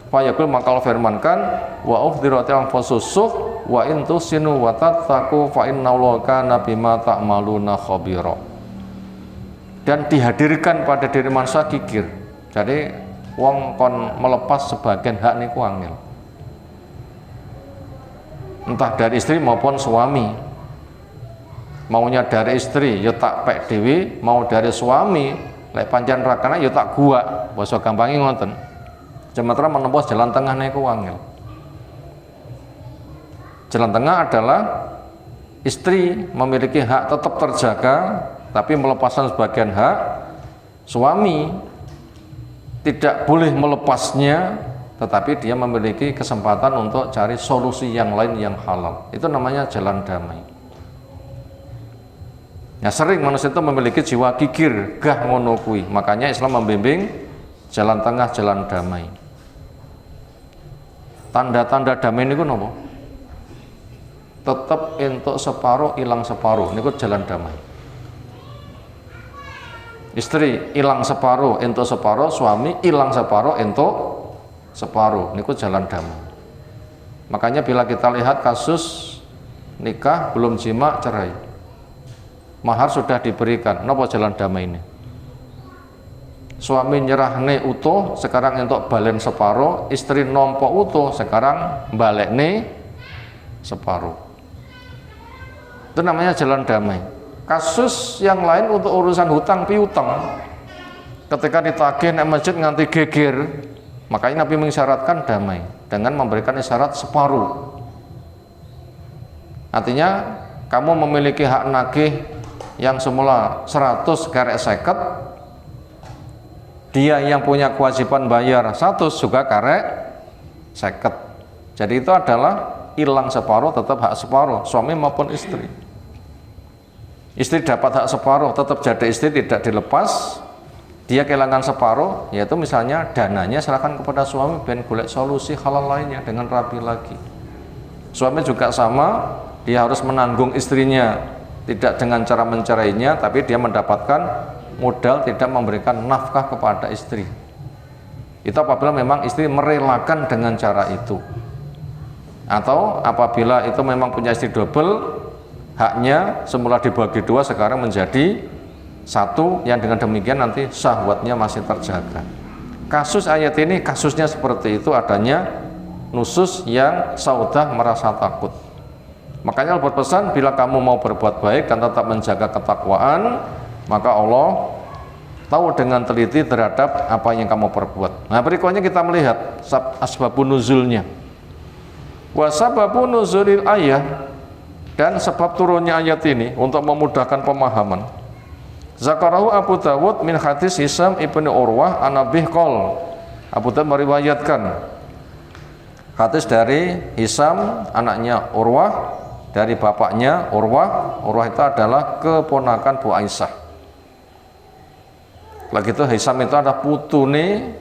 Fa yaqul, maka Allah firmankan wa ufdiratil anfusuh wa in tusinu wa tattaqu fa innallaha kana bima ta'maluna khabira. Dan dihadirkan pada diri manusia kikir. Jadi wong kon melepas sebagian hak niku angel. Entah dari istri maupun suami. Maunya dari istri ya tak pek dewi, mau dari suami lek pancen rakana ya tak gua. Basa gampange ngoten. Sementara menempuh jalan tengah niku angel. Jalan tengah adalah istri memiliki hak tetap terjaga, tapi melepaskan sebagian hak. Suami tidak boleh melepasnya, tetapi dia memiliki kesempatan untuk cari solusi yang lain yang halal. Itu namanya jalan damai. Ya, sering manusia itu memiliki jiwa kikir, gah ngono kuwi. Makanya Islam membimbing jalan tengah, jalan damai. Tanda-tanda damai niku napa? Tetap entuk separuh, ilang separuh, niku jalan damai. Istri ilang separuh, entuk separuh, suami ilang separuh, entuk separuh, niku jalan damai. Makanya bila kita lihat kasus nikah belum jima cerai, mahar sudah diberikan, napa jalan damai ini? Suami nyerahne utuh, sekarang entuk balen separo, istri nompo utuh, sekarang balekne separo. Itu namanya jalan damai. Kasus yang lain untuk urusan hutang piutang, ketika ditagih nek masjid nganti geger, makanya Nabi mengisyaratkan damai dengan memberikan isyarat separuh. Artinya kamu memiliki hak nagih yang semula 100 karek 50, dia yang punya kewajiban bayar 100 juga karek 50. Jadi itu adalah hilang separuh tetap hak separuh, suami maupun istri. Istri dapat hak separuh, tetap jadi istri tidak dilepas. Dia kehilangan separuh, yaitu misalnya dananya serahkan kepada suami ben golek solusi halal lainnya dengan rapi lagi. Suami juga sama, dia harus menanggung istrinya, tidak dengan cara mencerainya, tapi dia mendapatkan modal tidak memberikan nafkah kepada istri. Itu apabila memang istri merelakan dengan cara itu. Atau apabila itu memang punya istri double, haknya semula dibagi 2 sekarang menjadi 1, yang dengan demikian nanti syahwatnya masih terjaga. Kasus ayat ini kasusnya seperti itu, adanya nusus yang saudah merasa takut. Makanya Allah berpesan, bila kamu mau berbuat baik dan tetap menjaga ketakwaan, maka Allah tahu dengan teliti terhadap apa yang kamu perbuat. Nah, berikutnya kita melihat asbabun nuzulnya. Wa sababun nuzulil ayat, dan sebab turunnya ayat ini untuk memudahkan pemahaman. Zakarahu Abu Dawud min hadis Hisam ibnu Urwah an Nabih qol. Abu Dawud meriwayatkan hadis dari Hisam anaknya Urwah dari bapaknya Urwah. Urwah itu adalah keponakan Bu Aisyah. Lagi itu Hisam itu ada putune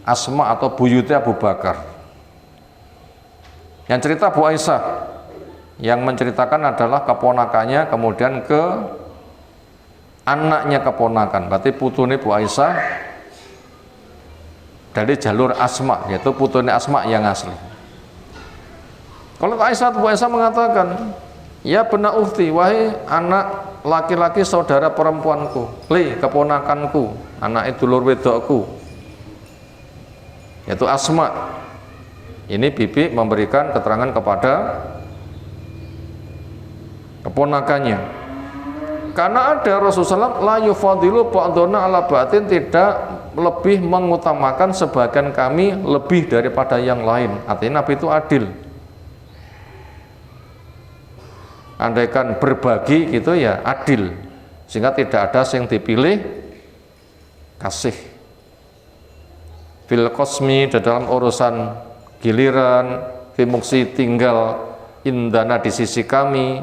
Asma atau buyute Abu Bakar. Yang cerita Bu Aisyah, yang menceritakan adalah keponakannya, kemudian ke anaknya keponakan, berarti putune Bu Aisyah dari jalur Asma, yaitu putune Asma yang asli. Kalau Aisyah, Bu Aisyah mengatakan, ya bena ukhti, wahai anak laki-laki saudara perempuanku, li keponakanku, anak itu dulur wedokku, yaitu Asma. Ini bibi memberikan keterangan kepada keponakannya. Karena ada Rasulullah la yufadilu ba'duna ala ba'din, tidak lebih mengutamakan sebagian kami lebih daripada yang lain. Artinya Nabi itu adil. Andaikan berbagi gitu ya adil, sehingga tidak ada yang dipilih kasih. Fil qasmi, dalam urusan giliran, fimuksi tinggal indana di sisi kami,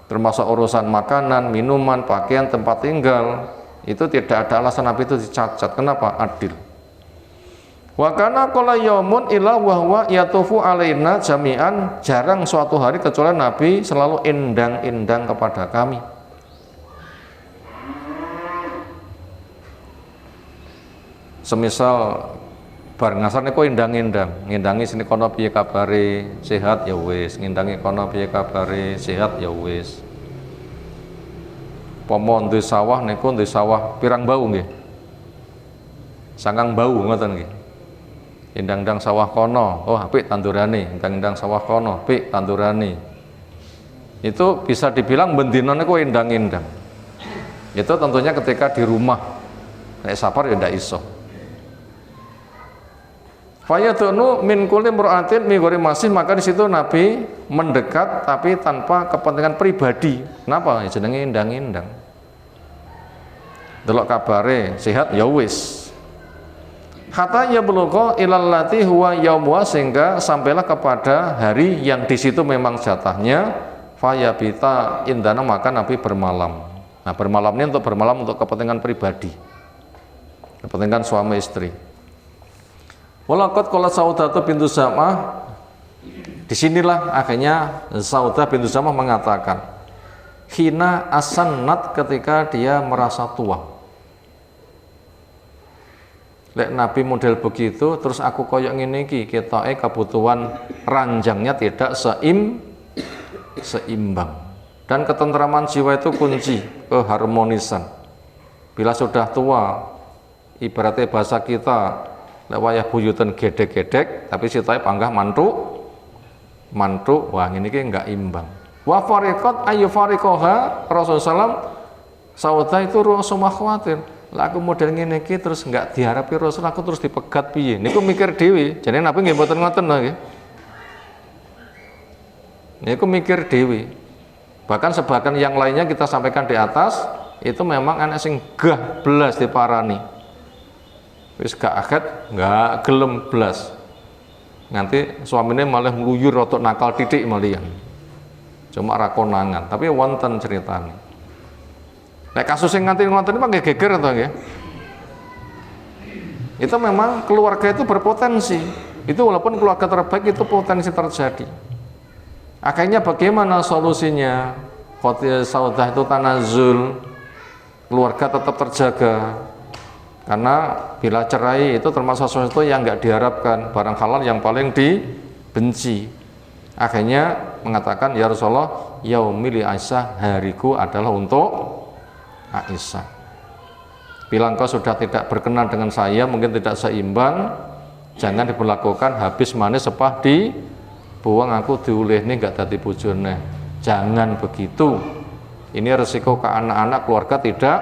termasuk urusan makanan, minuman, pakaian, tempat tinggal, itu tidak ada alasan Nabi itu dicacat. Kenapa? Adil. Wa kana qala yaumun illa wa huwa yatufu alaina jami'an, jarang suatu hari kecuali Nabi selalu indang-indang kepada kami. Semisal bar ngasar niku indang-indang, ngindangi sini kono piye kabare, sehat ya wis, ngindangi kono piye kabare, sehat ya wis. Pomo duwe sawah niku duwe sawah pirang bau nggih? Sangang bau ngoten nggih. Indang-indang sawah kono, oh apik tandurane, indang-indang sawah kono, apik tandurane. Itu bisa dibilang bendina niku indang-indang. Itu tentunya ketika di rumah. Nek safar ya ndak iso. Fayadunu min kulli mur'atin mi ghairi masih, maka di situ Nabi mendekat tapi tanpa kepentingan pribadi. Kenapa? Ya jenenge indang-indang. Delok kabare sehat ya wis. Hatta ya belugha ilal lati huwa yaumuha, sehingga sampailah kepada hari yang di situ memang jatahnya. Fayabita indana, maka Nabi bermalam. Nah, bermalam ini untuk bermalam untuk kepentingan pribadi, kepentingan suami istri. Walaqad qala Saudah bintu Zam'ah, disinilah akhirnya Saudah bintu Zam'ah mengatakan, hina asannat, ketika dia merasa tua. Lek Nabi model begitu, terus aku koyok ngene iki, ketoke kebutuhan ranjangnya tidak seimbang. Dan ketentraman jiwa itu kunci keharmonisan. Bila sudah tua, ibaratnya bahasa kita lewayah buyutan gedek-gedek, tapi sitai panggah mantuk, wah ini enggak imbang. Wa fariqat ayu fariqoha, Rasulullah saudah itu Rasulullah khawatir. Lah aku model ngene iki terus enggak diharapi Rasul, aku terus dipegat piye? Niku mikir dhewe. Jane Nabi nggih mboten ngoten lho nggih. Niku mikir dhewe. Bahkan sebagian yang lainnya kita sampaikan di atas itu memang anak sing gah belas diparani. Wis gak akad, gak gelem belas. Nanti suaminya malah ngluyur rotok nakal titik malian. Cuma ra konangan, tapi wonten ceritane. Nek kasus yang nganti ngoten iki nggih geger to nggih. Itu memang keluarga itu berpotensi. Itu walaupun keluarga terbaik itu potensi terjadi. Akhirnya bagaimana solusinya? Khotimah saudah itu tanazul, keluarga tetap terjaga. Karena bila cerai itu termasuk sesuatu yang nggak diharapkan, barang halal yang paling dibenci. Akhirnya mengatakan, ya Rasulullah, yaumil Aisyah, hariku adalah untuk Aisyah. Bila engkau sudah tidak berkenan dengan saya, mungkin tidak seimbang, jangan diberlakukan habis manis sepah dibuang, aku diulih nih nggak dadi bojone. Jangan begitu. Ini resiko ke anak-anak, keluarga tidak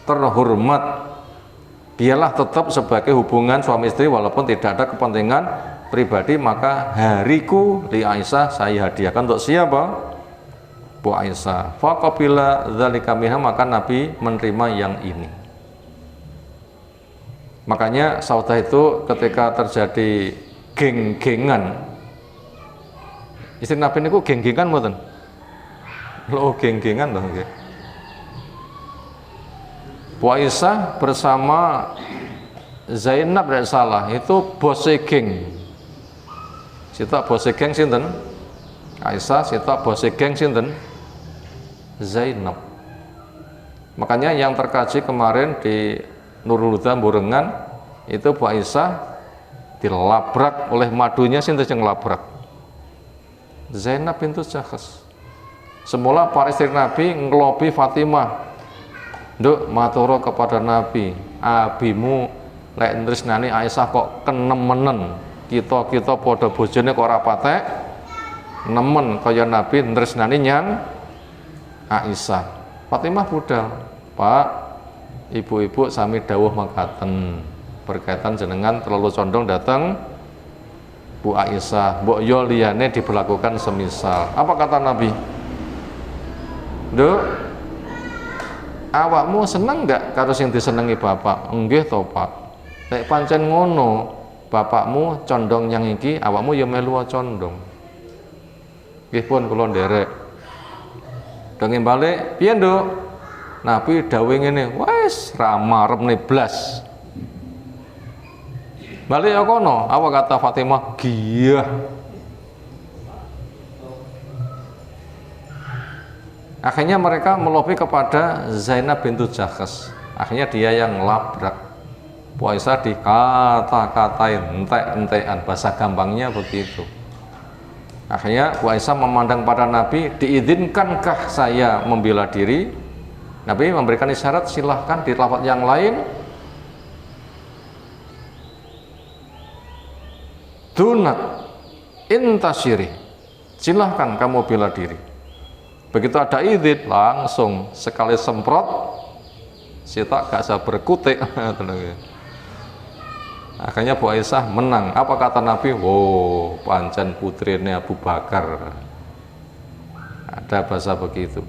terhormat. Biarlah tetap sebagai hubungan suami istri walaupun tidak ada kepentingan pribadi. Maka hariku li Aisyah saya hadiahkan untuk siapa? Bu Aisyah. Faqabila dzalika minha, maka Nabi menerima yang ini. Makanya saudah itu ketika terjadi geng-gengan, istri Nabi niku geng-gengan mboten? Lho geng-gengan lho nggih. Bu Aisyah bersama Zainab tidak salah, itu bose geng. Sitok bose geng sinten? Aisyah, sitok bose geng sinten? Zainab. Makanya yang terkaji kemarin di Nurul Huda Borengan itu Bu Aisyah dilabrak oleh madunya sinten yang labrak? Zainab bintu Jahsh. Semula para istri Nabi ngelobi Fatimah. Nduk maturo kepada Nabi, abimu lek tresnani Aisyah kok kenemenen. Kita padha bojone kok ora patek nemen kaya Nabi tresnani nyang Aisyah. Fatimah budal, Pak, ibu-ibu sami dawuh makaten berkaitan jenengan terlalu condong datang Bu Aisyah, mbok yo liyane diberlakukan semisal. Apa kata Nabi? Nduk, awakmu seneng nggak karo sing disenengi bapak? Nggih to, Pak. Nek pancen ngono, bapakmu condong yang iki, awakmu ya melu condong. Nggih pun kula nderek. Dongeng balik, piye, Nduk? Nabi dawuh ngene, wis ra marepne blas. Balik ya kono, apa kata Fatimah? Giyah. Akhirnya mereka melobi kepada Zainab bintu Jahsh. Akhirnya dia yang labrak. Bu Aisyah dikata-katain, entek-entekan, bahasa gampangnya begitu. Akhirnya Bu Aisyah memandang pada Nabi, diizinkankah saya membela diri? Nabi memberikan isyarat, silahkan di lafaz yang lain. Dunat intasyiri, silahkan kamu bela diri. Begitu ada izin, langsung sekali semprot, sitok gak bisa berkutik. Akhirnya Bu Aisyah menang. Apa kata Nabi? Wow, pancen putrinya Abu Bakar. Ada bahasa begitu.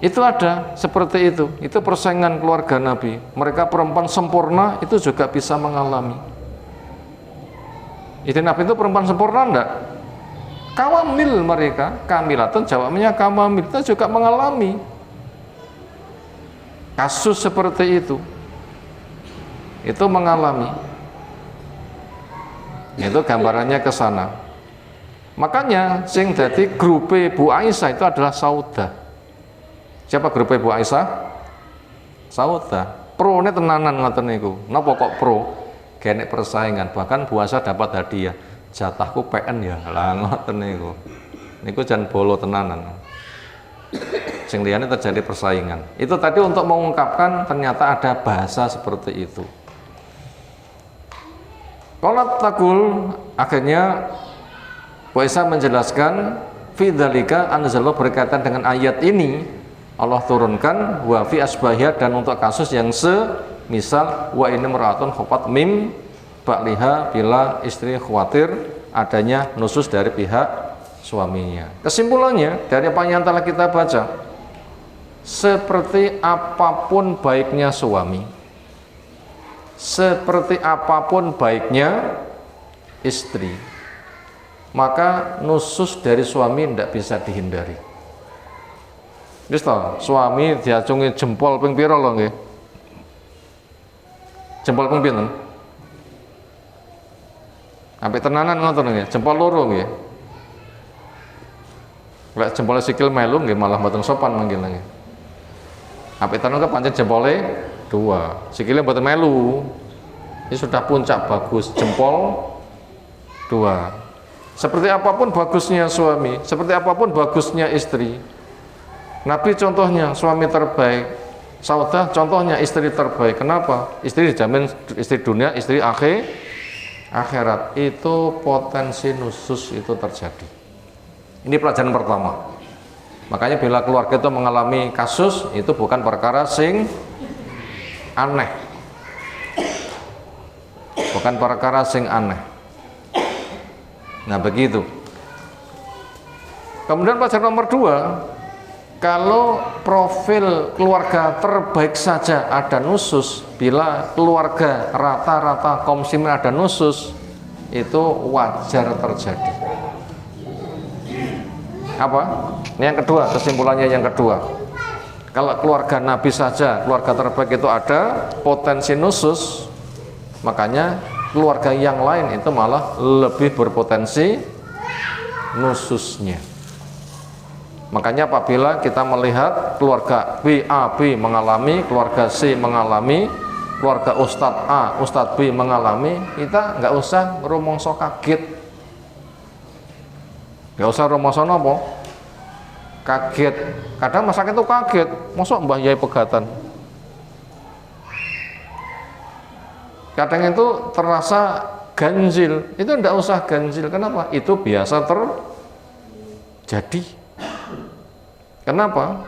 Itu ada seperti itu. Itu persaingan keluarga Nabi. Mereka perempuan sempurna itu juga bisa mengalami. Istri Nabi itu perempuan sempurna enggak? Kawamil mereka, kamilatun jawabnya kamamil, kita juga mengalami kasus seperti itu mengalami. Itu gambarannya ke sana. Makanya sing dadi grupe Bu Aisyah itu adalah Saudah. Siapa grupe Bu Aisyah? Saudah. Pro ne tenanan ngoten niku. Napa kok pro? Genek persaingan, bahkan Bu Aisyah dapat hadiah. Jatahku PN ya, lah ngoten niku. niku jan bolo tenanan. Sing liyane terjadi persaingan. Itu tadi untuk mengungkapkan ternyata ada bahasa seperti itu. Qalat taqul, akhirnya Isa menjelaskan fi dzalika anzalallahu, berkaitan dengan ayat ini Allah turunkan wa fi asbahiyah, dan untuk kasus yang semisal wa ini meratun khufat mim ba'liha, bila istri khawatir adanya nusus dari pihak suaminya. Kesimpulannya dari apa yang telah kita baca, seperti apapun baiknya suami, seperti apapun baiknya istri, maka nusus dari suami tidak bisa dihindari. Wis to, suami diacungi jempol ping pira lho nggih? Jempol ping pinten? Sampai tenanan ngoten nggih, jempol loro nggih. Lek jempol sikil melu nggih malah mboten sopan manggil nggih. Sampai tenan ke pancen jempole 2, sikile mboten melu. Ini sudah puncak bagus, jempol 2. Seperti apapun bagusnya suami, seperti apapun bagusnya istri, Nabi contohnya suami terbaik, Saudah contohnya istri terbaik. Kenapa? Istri dijamin istri dunia, istri akhirat. Itu potensi nusus itu terjadi. Ini pelajaran pertama. Makanya bila keluarga itu mengalami kasus, itu bukan perkara sing aneh, bukan perkara sing aneh. Nah begitu. Kemudian pelajaran nomor 2, kalau profil keluarga terbaik saja ada nusus, bila keluarga rata-rata kaum muslimin ada nusus, itu wajar terjadi. Apa? Ini yang kedua, kesimpulannya yang kedua. Kalau keluarga Nabi saja, keluarga terbaik itu ada potensi nusus, makanya keluarga yang lain itu malah lebih berpotensi nususnya. Makanya apabila kita melihat keluarga B mengalami, keluarga C mengalami, keluarga Ustadz A, Ustadz B mengalami, kita nggak usah rumongso kaget, nggak usah rumongso nopo kaget. Kadang masyarakat itu kaget, masuk Mbah Yai pegatan. Kadang itu terasa ganjil, itu tidak usah ganjil. Kenapa? Itu biasa terjadi. Kenapa?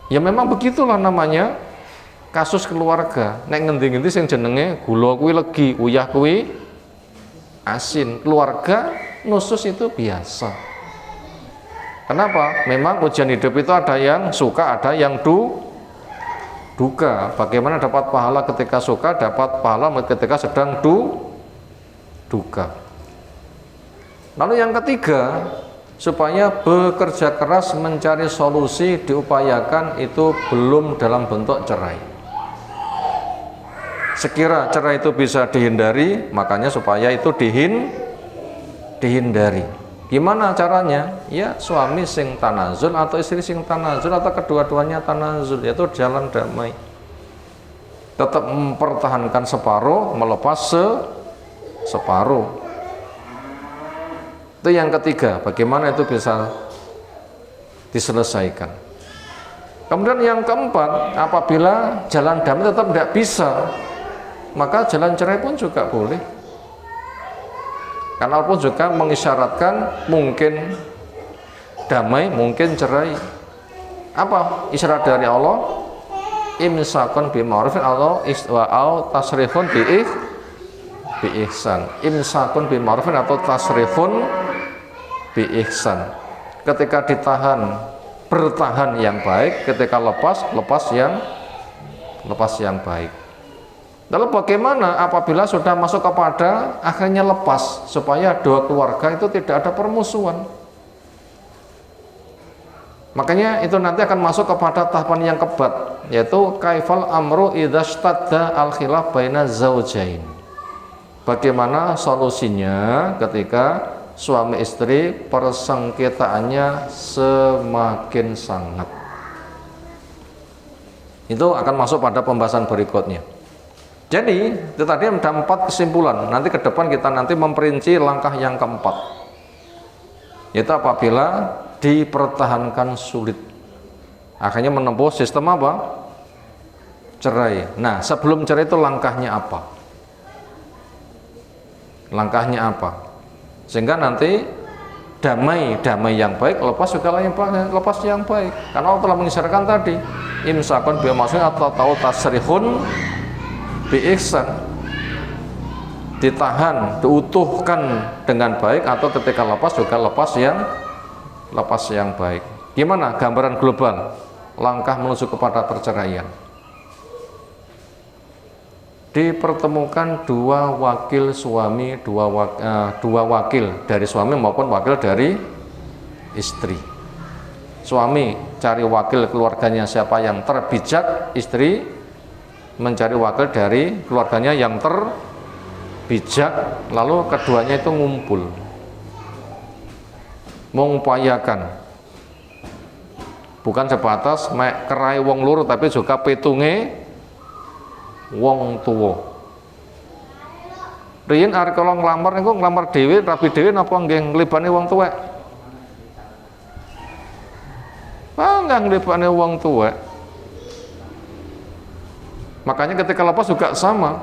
Ya memang begitulah namanya kasus keluarga. Nek ngendi-ngendi sing jenenge gula kuwi legi, uyah kuwi asin. Keluarga nusus itu biasa. Kenapa? Memang ujian hidup itu ada yang suka, ada yang duka. Bagaimana dapat pahala ketika suka, dapat pahala ketika sedang duka. Lalu yang ketiga, supaya bekerja keras mencari solusi, diupayakan itu belum dalam bentuk cerai. Sekira cerai itu bisa dihindari, makanya supaya itu dihindari. Gimana caranya? Ya suami sing tanazul atau istri sing tanazul atau kedua-duanya tanazul, yaitu jalan damai. Tetap mempertahankan separuh, melepas separuh. Itu yang ketiga, bagaimana itu bisa diselesaikan. Kemudian yang keempat, apabila jalan damai tetap tidak bisa, maka jalan cerai pun juga boleh. Karena pun juga mengisyaratkan mungkin damai, mungkin cerai. Apa isyarat dari Allah? Imsakun bi ma'rufin atau tasrifun bi ihsan. Imsakun bi ma'rufin atau tasrifun bi ihsan. Ketika ditahan, bertahan yang baik, ketika lepas yang baik. Lalu bagaimana apabila sudah masuk kepada akhirnya lepas, supaya dua keluarga itu tidak ada permusuhan? Makanya itu nanti akan masuk kepada tahapan yang keempat, yaitu kaifal amru idza shtadda al khilaf baina zaujain. Bagaimana solusinya ketika suami istri persengketaannya semakin sangat? Itu akan masuk pada pembahasan berikutnya. Jadi itu tadi ada 4 kesimpulan. Nanti ke depan kita nanti memperinci langkah yang keempat, yaitu apabila dipertahankan sulit. Akhirnya menempuh sistem apa? Cerai. Nah, sebelum cerai itu langkahnya apa? Langkahnya apa? Sehingga nanti damai yang baik, lepas segala yang baik, lepas yang baik. Karena Allah telah mengisyaratkan tadi, imsakun bi ma'ruf atau tasrihun bi ihsan. Ditahan, diutuhkan dengan baik, atau ketika lepas juga lepas yang baik. Gimana gambaran global langkah menuju kepada perceraian? Dipertemukan dua wakil suami, dua wakil dari suami maupun wakil dari istri. Suami cari wakil keluarganya siapa yang terbijak, istri mencari wakil dari keluarganya yang terbijak, lalu keduanya itu ngumpul, mengupayakan, bukan sebatas kerai wong loro, tapi juga pitunge wong tuwa. Riyen arek kala nglamar niku nglamar dhewe, rabi dhewe napa nggih nglibane wong tuwek? Nggak nglibane wong tuwek. Makanya ketika lepas juga sama.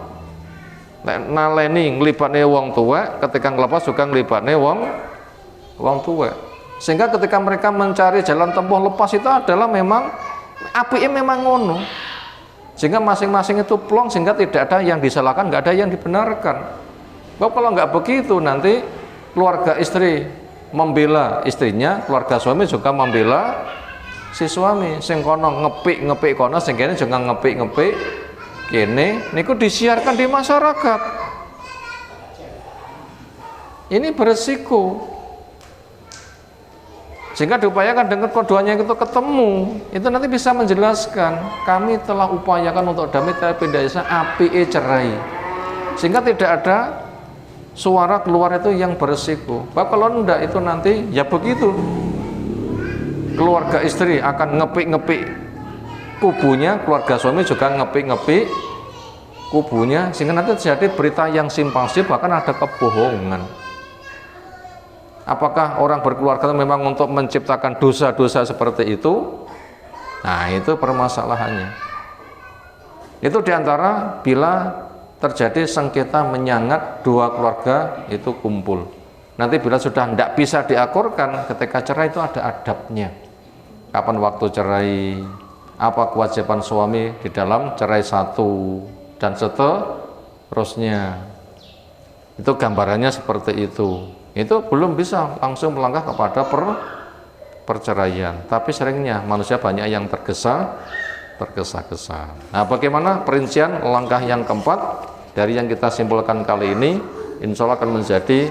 Nek naleni nglibane wong tuwek, ketika nglepas juga nglibane wong tuwek. Sehingga ketika mereka mencari jalan tempuh lepas itu adalah memang apike memang ngono. Sehingga masing-masing itu plong, sehingga tidak ada yang disalahkan, nggak ada yang dibenarkan. Kalau nggak begitu, nanti keluarga istri membela istrinya, keluarga suami juga membela si suami. Sing kono ngepik kono, sing kene juga ngepik kene. Niku disiarkan di masyarakat. Ini beresiko. Sehingga diupayakan dengan keduanya itu ketemu, itu nanti bisa menjelaskan, kami telah upayakan untuk damai tapi tidak bisa apike cerai, sehingga tidak ada suara keluar itu yang beresiko. Bahwa kalau enggak itu nanti ya begitu, keluarga istri akan ngepik kubunya, keluarga suami juga ngepik kubunya, sehingga nanti terjadi berita yang simpang siur, bahkan ada kebohongan. Apakah orang berkeluarga itu memang untuk menciptakan dosa-dosa seperti itu? Nah, itu permasalahannya. Itu diantara bila terjadi sengketa menyangat dua keluarga itu kumpul. Nanti bila sudah tidak bisa diakurkan, ketika cerai itu ada adabnya. Kapan waktu cerai, apa kewajiban suami di dalam cerai satu, dan seterusnya. Itu gambarannya seperti itu. Itu belum bisa langsung melangkah kepada perceraian, tapi seringnya manusia banyak yang tergesa-gesa. Nah, bagaimana perincian langkah yang keempat dari yang kita simpulkan kali ini, insya Allah akan menjadi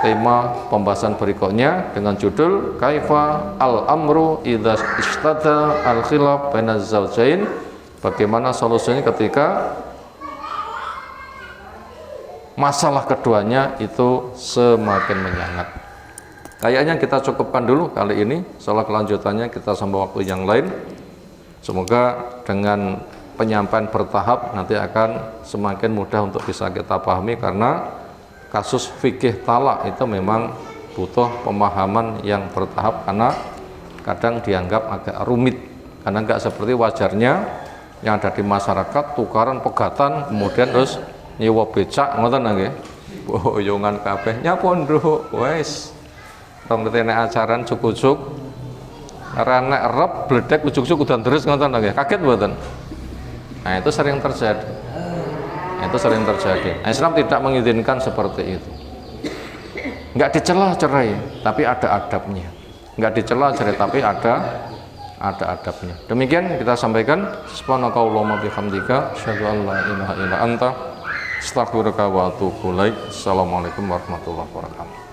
tema pembahasan berikutnya dengan judul Kaifa al-amru idza istada al-khilaf baina zawjain. Bagaimana solusinya ketika masalah keduanya itu semakin menyangat. Kayaknya kita cukupkan dulu kali ini. Soal kelanjutannya kita sambung waktu yang lain. Semoga dengan penyampaian bertahap nanti akan semakin mudah untuk bisa kita pahami, karena kasus fikih talak itu memang butuh pemahaman yang bertahap, karena kadang dianggap agak rumit, karena enggak seperti wajarnya yang ada di masyarakat, tukaran pegatan kemudian terus nyewa becak ngoten nggih. Boyongan kabeh nyapon nduk wis. Rong nek ajaran cuk-cuk ora nek rep bledek ujug-ujug udan terus ngoten nggih. Kaget mboten? Nah, itu sering terjadi. Nah, Islam tidak mengizinkan seperti itu. Enggak dicela cerai, tapi ada adabnya. Enggak dicela cerai, tapi ada adabnya. Demikian kita sampaikan. Subhanakallahumma bihamdika asyhadu an la ilaha illa anta astaghfiruka wa atubu ilaik. Assalamualaikum warahmatullahi wabarakatuh.